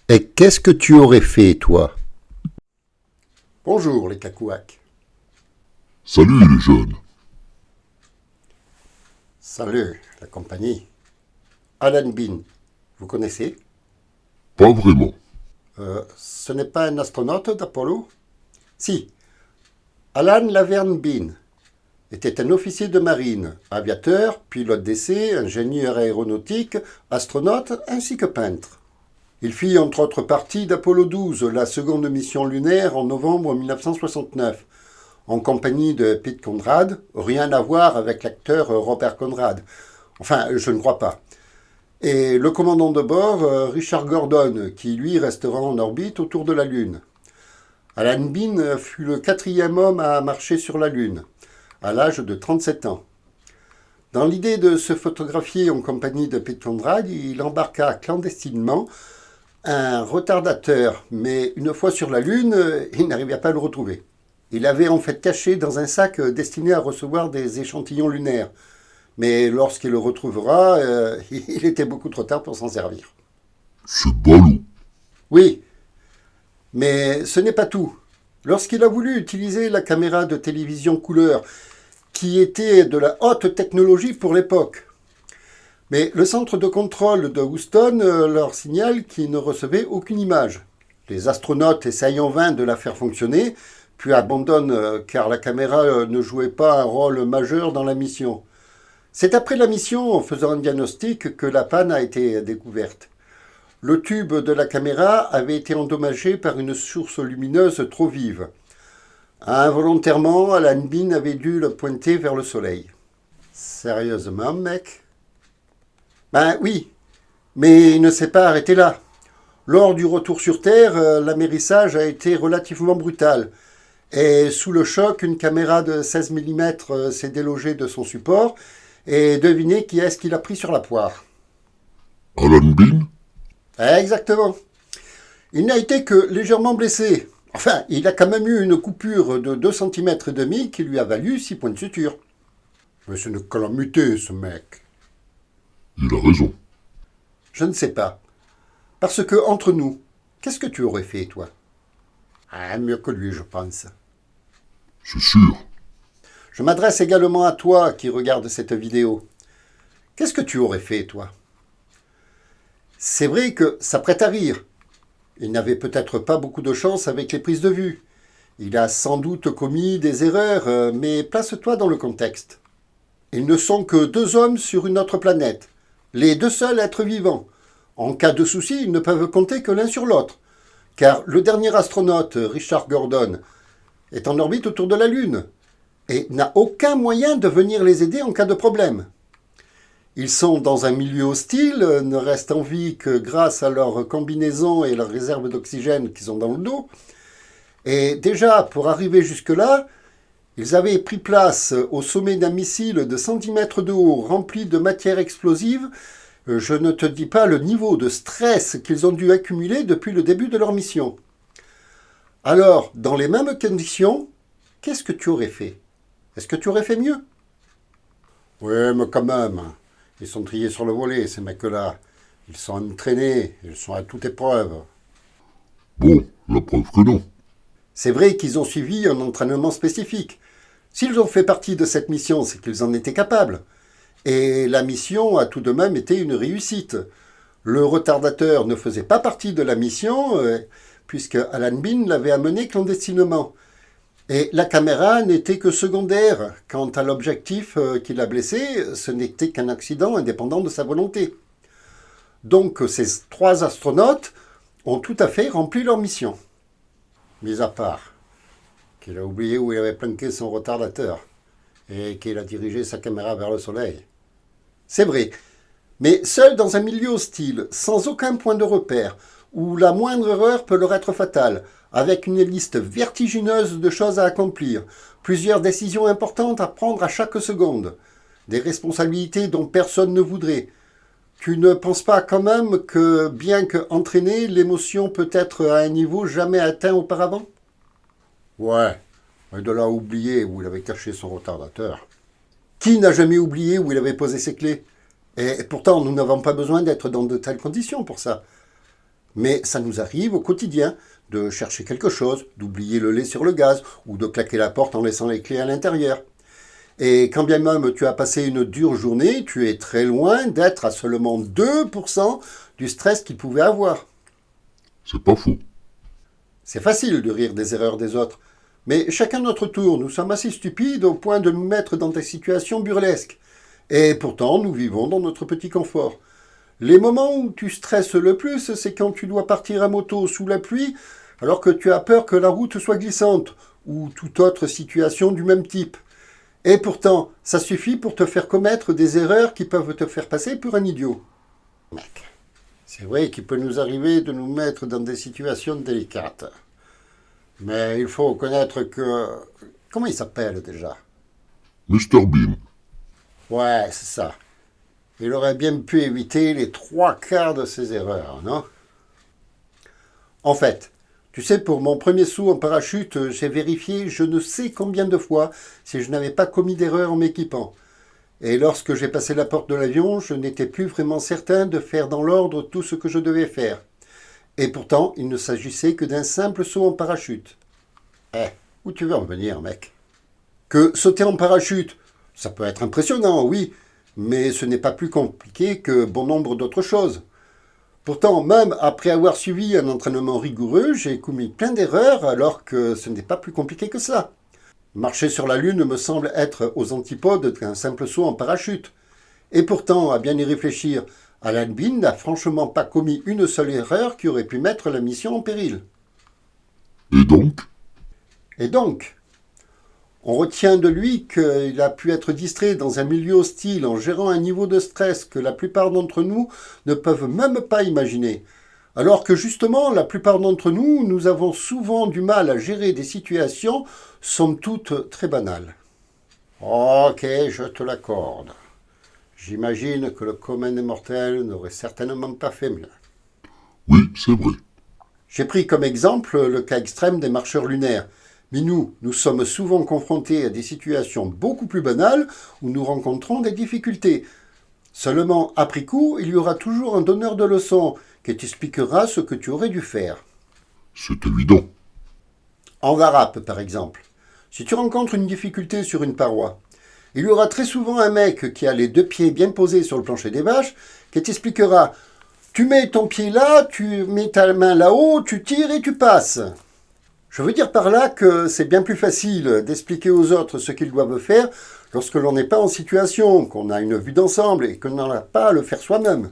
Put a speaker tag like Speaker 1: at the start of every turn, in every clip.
Speaker 1: Et qu'est-ce que tu aurais fait, toi? Bonjour, les cacouacs.
Speaker 2: Salut les jeunes.
Speaker 1: Salut, la compagnie. Alan Bean, vous connaissez?
Speaker 2: Pas vraiment.
Speaker 1: Ce n'est pas un astronaute d'Apollo? Si, Alan Laverne Bean était un officier de marine, aviateur, pilote d'essai, ingénieur aéronautique, astronaute ainsi que peintre. Il fit entre autres partie d'Apollo 12, la seconde mission lunaire en novembre 1969, en compagnie de Pete Conrad, rien à voir avec l'acteur Robert Conrad. Enfin, je ne crois pas. Et le commandant de bord, Richard Gordon, qui lui restera en orbite autour de la Lune. Alan Bean fut le quatrième homme à marcher sur la Lune, à l'âge de 37 ans. Dans l'idée de se photographier en compagnie de Pete Conrad, il embarqua clandestinement un retardateur, mais une fois sur la Lune, il n'arrivait pas à le retrouver. Il avait en fait caché dans un sac destiné à recevoir des échantillons lunaires. Mais lorsqu'il le retrouvera, il était beaucoup trop tard pour s'en servir.
Speaker 2: C'est ballot.
Speaker 1: Oui, mais ce n'est pas tout. Lorsqu'il a voulu utiliser la caméra de télévision couleur, qui était de la haute technologie pour l'époque, mais le centre de contrôle de Houston leur signale qu'il ne recevait aucune image. Les astronautes essayent en vain de la faire fonctionner, puis abandonnent car la caméra ne jouait pas un rôle majeur dans la mission. C'est après la mission, en faisant un diagnostic, que la panne a été découverte. Le tube de la caméra avait été endommagé par une source lumineuse trop vive. Involontairement, Alan Bean avait dû le pointer vers le soleil. Sérieusement, mec? Ben oui, mais il ne s'est pas arrêté là. Lors du retour sur Terre, l'amérissage a été relativement brutal. Et sous le choc, une caméra de 16 mm s'est délogée de son support. Et devinez qui est-ce qu'il a pris sur la poire?
Speaker 2: Alan Bean?
Speaker 1: Exactement. Il n'a été que légèrement blessé. Enfin, il a quand même eu une coupure de 2,5 cm qui lui a valu 6 points de suture. Mais c'est une calamité, ce mec.
Speaker 2: Il a raison.
Speaker 1: Je ne sais pas. Parce que, entre nous, qu'est-ce que tu aurais fait, toi? Mieux que lui, je pense.
Speaker 2: C'est sûr.
Speaker 1: Je m'adresse également à toi qui regarde cette vidéo. Qu'est-ce que tu aurais fait, toi? C'est vrai que ça prête à rire. Il n'avait peut-être pas beaucoup de chance avec les prises de vue. Il a sans doute commis des erreurs, mais place-toi dans le contexte. Ils ne sont que deux hommes sur une autre planète, les deux seuls êtres vivants. En cas de souci, ils ne peuvent compter que l'un sur l'autre, car le dernier astronaute, Richard Gordon, est en orbite autour de la Lune et n'a aucun moyen de venir les aider en cas de problème. Ils sont dans un milieu hostile, ne restent en vie que grâce à leur combinaison et leur réserve d'oxygène qu'ils ont dans le dos. Et déjà, pour arriver jusque-là, ils avaient pris place au sommet d'un missile de 110 mètres de haut rempli de matière explosive. Je ne te dis pas le niveau de stress qu'ils ont dû accumuler depuis le début de leur mission. Alors, dans les mêmes conditions, qu'est-ce que tu aurais fait? Est-ce que tu aurais fait mieux? Oui, mais quand même. Ils sont triés sur le volet, ces mecs-là. Ils sont entraînés, ils sont à toute épreuve.
Speaker 2: Bon, la preuve que non.
Speaker 1: C'est vrai qu'ils ont suivi un entraînement spécifique. S'ils ont fait partie de cette mission, c'est qu'ils en étaient capables. Et la mission a tout de même été une réussite. Le retardateur ne faisait pas partie de la mission, puisque Alan Bean l'avait amené clandestinement. Et la caméra n'était que secondaire. Quant à l'objectif qui l'a blessé, ce n'était qu'un accident indépendant de sa volonté. Donc ces trois astronautes ont tout à fait rempli leur mission. Mis à part qu'il a oublié où il avait planqué son retardateur et qu'il a dirigé sa caméra vers le soleil. C'est vrai, mais seul dans un milieu hostile, sans aucun point de repère, où la moindre erreur peut leur être fatale, avec une liste vertigineuse de choses à accomplir, plusieurs décisions importantes à prendre à chaque seconde, des responsabilités dont personne ne voudrait. Tu ne penses pas quand même que, bien qu'entraîné, l'émotion peut être à un niveau jamais atteint auparavant? Ouais, et de là à oublier où il avait caché son retardateur. Qui n'a jamais oublié où il avait posé ses clés? Et pourtant, nous n'avons pas besoin d'être dans de telles conditions pour ça. Mais ça nous arrive au quotidien de chercher quelque chose, d'oublier le lait sur le gaz ou de claquer la porte en laissant les clés à l'intérieur. Et quand bien même tu as passé une dure journée, tu es très loin d'être à seulement 2% du stress qu'il pouvait avoir.
Speaker 2: C'est pas faux.
Speaker 1: C'est facile de rire des erreurs des autres, mais chacun notre tour, nous sommes assez stupides au point de nous mettre dans des situations burlesques. Et pourtant, nous vivons dans notre petit confort. Les moments où tu stresses le plus, c'est quand tu dois partir à moto sous la pluie, alors que tu as peur que la route soit glissante, ou toute autre situation du même type. Et pourtant, ça suffit pour te faire commettre des erreurs qui peuvent te faire passer pour un idiot. Mec, c'est vrai qu'il peut nous arriver de nous mettre dans des situations délicates. Mais il faut reconnaître que... Comment il s'appelle déjà?
Speaker 2: Mr Bean.
Speaker 1: Ouais, c'est ça. Il aurait bien pu éviter les 3/4 de ses erreurs, non? En fait, tu sais, pour mon premier saut en parachute, j'ai vérifié je ne sais combien de fois si je n'avais pas commis d'erreur en m'équipant. Et lorsque j'ai passé la porte de l'avion, je n'étais plus vraiment certain de faire dans l'ordre tout ce que je devais faire. Et pourtant, il ne s'agissait que d'un simple saut en parachute. Où tu veux en venir, mec? Que sauter en parachute, ça peut être impressionnant, oui, mais ce n'est pas plus compliqué que bon nombre d'autres choses. Pourtant, même après avoir suivi un entraînement rigoureux, j'ai commis plein d'erreurs alors que ce n'est pas plus compliqué que ça. Marcher sur la Lune me semble être aux antipodes d'un simple saut en parachute. Et pourtant, à bien y réfléchir, Alan Bean n'a franchement pas commis une seule erreur qui aurait pu mettre la mission en péril.
Speaker 2: Et donc,
Speaker 1: on retient de lui qu'il a pu être distrait dans un milieu hostile en gérant un niveau de stress que la plupart d'entre nous ne peuvent même pas imaginer. Alors que justement, la plupart d'entre nous, nous avons souvent du mal à gérer des situations, somme toute très banales. Ok, je te l'accorde. J'imagine que le commun des mortels n'aurait certainement pas fait mieux.
Speaker 2: oui, c'est vrai.
Speaker 1: J'ai pris comme exemple le cas extrême des marcheurs lunaires. Mais nous sommes souvent confrontés à des situations beaucoup plus banales où nous rencontrons des difficultés. Seulement, après coup, il y aura toujours un donneur de leçons qui t'expliquera ce que tu aurais dû faire.
Speaker 2: C'est évident.
Speaker 1: En varap, par exemple. Si tu rencontres une difficulté sur une paroi, il y aura très souvent un mec qui a les 2 pieds bien posés sur le plancher des vaches qui t'expliquera « Tu mets ton pied là, tu mets ta main là-haut, tu tires et tu passes ». Je veux dire par là que c'est bien plus facile d'expliquer aux autres ce qu'ils doivent faire lorsque l'on n'est pas en situation, qu'on a une vue d'ensemble et qu'on n'en a pas à le faire soi-même.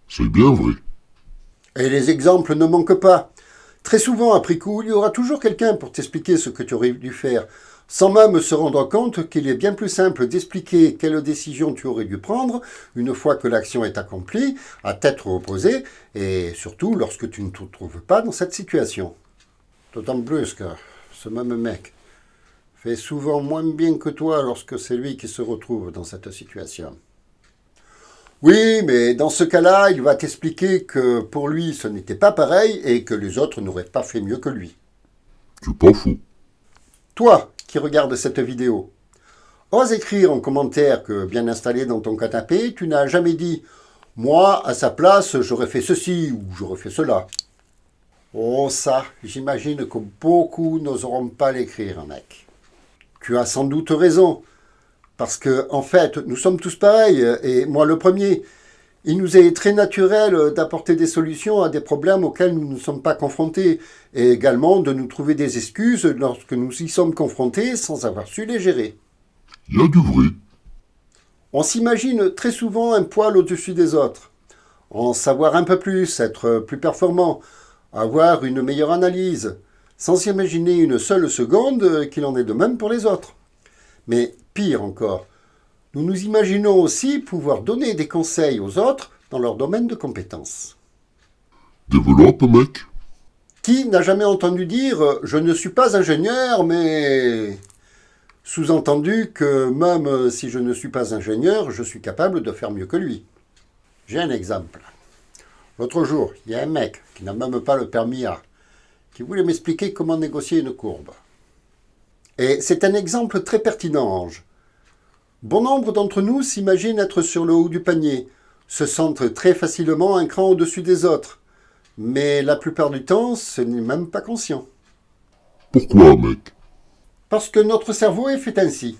Speaker 2: C'est bien vrai.
Speaker 1: Et les exemples ne manquent pas. Très souvent, après coup, il y aura toujours quelqu'un pour t'expliquer ce que tu aurais dû faire, sans même se rendre compte qu'il est bien plus simple d'expliquer quelle décision tu aurais dû prendre une fois que l'action est accomplie, à tête reposée, et surtout lorsque tu ne te trouves pas dans cette situation. D'autant plus que ce même mec fait souvent moins bien que toi lorsque c'est lui qui se retrouve dans cette situation. Oui, mais dans ce cas-là, il va t'expliquer que pour lui, ce n'était pas pareil et que les autres n'auraient pas fait mieux que lui.
Speaker 2: C'est pas faux.
Speaker 1: Toi, qui regardes cette vidéo, ose écrire en commentaire que, bien installé dans ton canapé, tu n'as jamais dit « Moi, à sa place, j'aurais fait ceci ou j'aurais fait cela ». Oh ça, j'imagine que beaucoup n'oseront pas l'écrire, mec. Tu as sans doute raison, parce que, en fait, nous sommes tous pareils, et moi le premier. Il nous est très naturel d'apporter des solutions à des problèmes auxquels nous ne sommes pas confrontés, et également de nous trouver des excuses lorsque nous y sommes confrontés sans avoir su les gérer.
Speaker 2: Il y a du vrai.
Speaker 1: On s'imagine très souvent un poil au-dessus des autres, en savoir un peu plus, être plus performant, avoir une meilleure analyse, sans s'imaginer une seule seconde qu'il en est de même pour les autres. Mais pire encore, nous nous imaginons aussi pouvoir donner des conseils aux autres dans leur domaine de compétences.
Speaker 2: Développe, mec.
Speaker 1: Qui n'a jamais entendu dire « je ne suis pas ingénieur, mais… » Sous-entendu que même si je ne suis pas ingénieur, je suis capable de faire mieux que lui. J'ai un exemple. L'autre jour, il y a un mec qui n'a même pas le permis A, qui voulait m'expliquer comment négocier une courbe. Et c'est un exemple très pertinent, Ange. Bon nombre d'entre nous s'imaginent être sur le haut du panier, se sentent très facilement un cran au-dessus des autres. Mais la plupart du temps, ce n'est même pas conscient.
Speaker 2: Pourquoi, mec?
Speaker 1: Parce que notre cerveau est fait ainsi.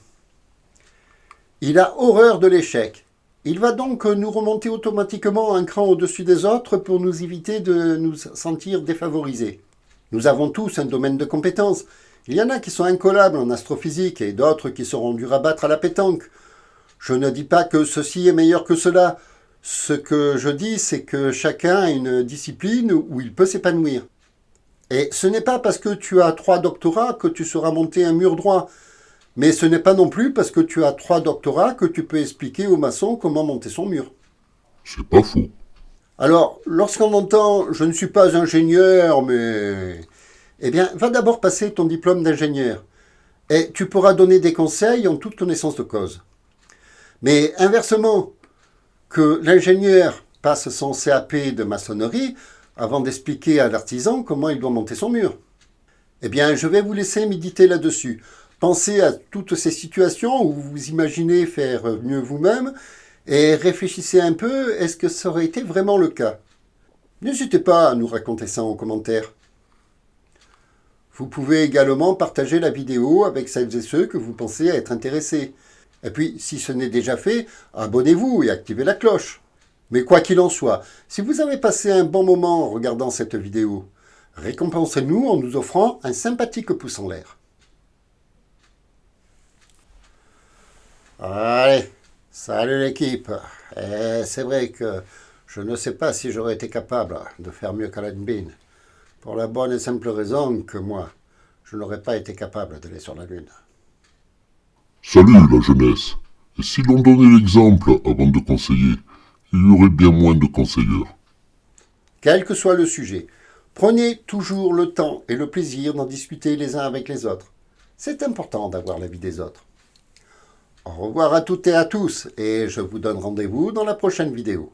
Speaker 1: Il a horreur de l'échec. Il va donc nous remonter automatiquement un cran au-dessus des autres pour nous éviter de nous sentir défavorisés. Nous avons tous un domaine de compétences. Il y en a qui sont incollables en astrophysique et d'autres qui seront durs à battre à la pétanque. Je ne dis pas que ceci est meilleur que cela. Ce que je dis, c'est que chacun a une discipline où il peut s'épanouir. Et ce n'est pas parce que tu as 3 doctorats que tu sauras monter un mur droit. Mais ce n'est pas non plus parce que tu as 3 doctorats que tu peux expliquer au maçon comment monter son mur.
Speaker 2: C'est pas faux.
Speaker 1: Alors, lorsqu'on entend « je ne suis pas ingénieur, mais… » eh bien, va d'abord passer ton diplôme d'ingénieur. Et tu pourras donner des conseils en toute connaissance de cause. Mais inversement, que l'ingénieur passe son CAP de maçonnerie avant d'expliquer à l'artisan comment il doit monter son mur. Eh bien, je vais vous laisser méditer là-dessus. Pensez à toutes ces situations où vous imaginez faire mieux vous-même et réfléchissez un peu, est-ce que ça aurait été vraiment le cas? N'hésitez pas à nous raconter ça en commentaire. Vous pouvez également partager la vidéo avec celles et ceux que vous pensez être intéressés. Et puis, si ce n'est déjà fait, abonnez-vous et activez la cloche. Mais quoi qu'il en soit, si vous avez passé un bon moment en regardant cette vidéo, récompensez-nous en nous offrant un sympathique pouce en l'air. Allez, salut l'équipe. C'est vrai que je ne sais pas si j'aurais été capable de faire mieux qu'Alan Bean. Pour la bonne et simple raison que moi, je n'aurais pas été capable d'aller sur la Lune.
Speaker 2: Salut, la jeunesse. Et si l'on donnait l'exemple avant de conseiller, il y aurait bien moins de conseilleurs.
Speaker 1: Quel que soit le sujet, prenez toujours le temps et le plaisir d'en discuter les uns avec les autres. C'est important d'avoir l'avis des autres. Au revoir à toutes et à tous, et je vous donne rendez-vous dans la prochaine vidéo.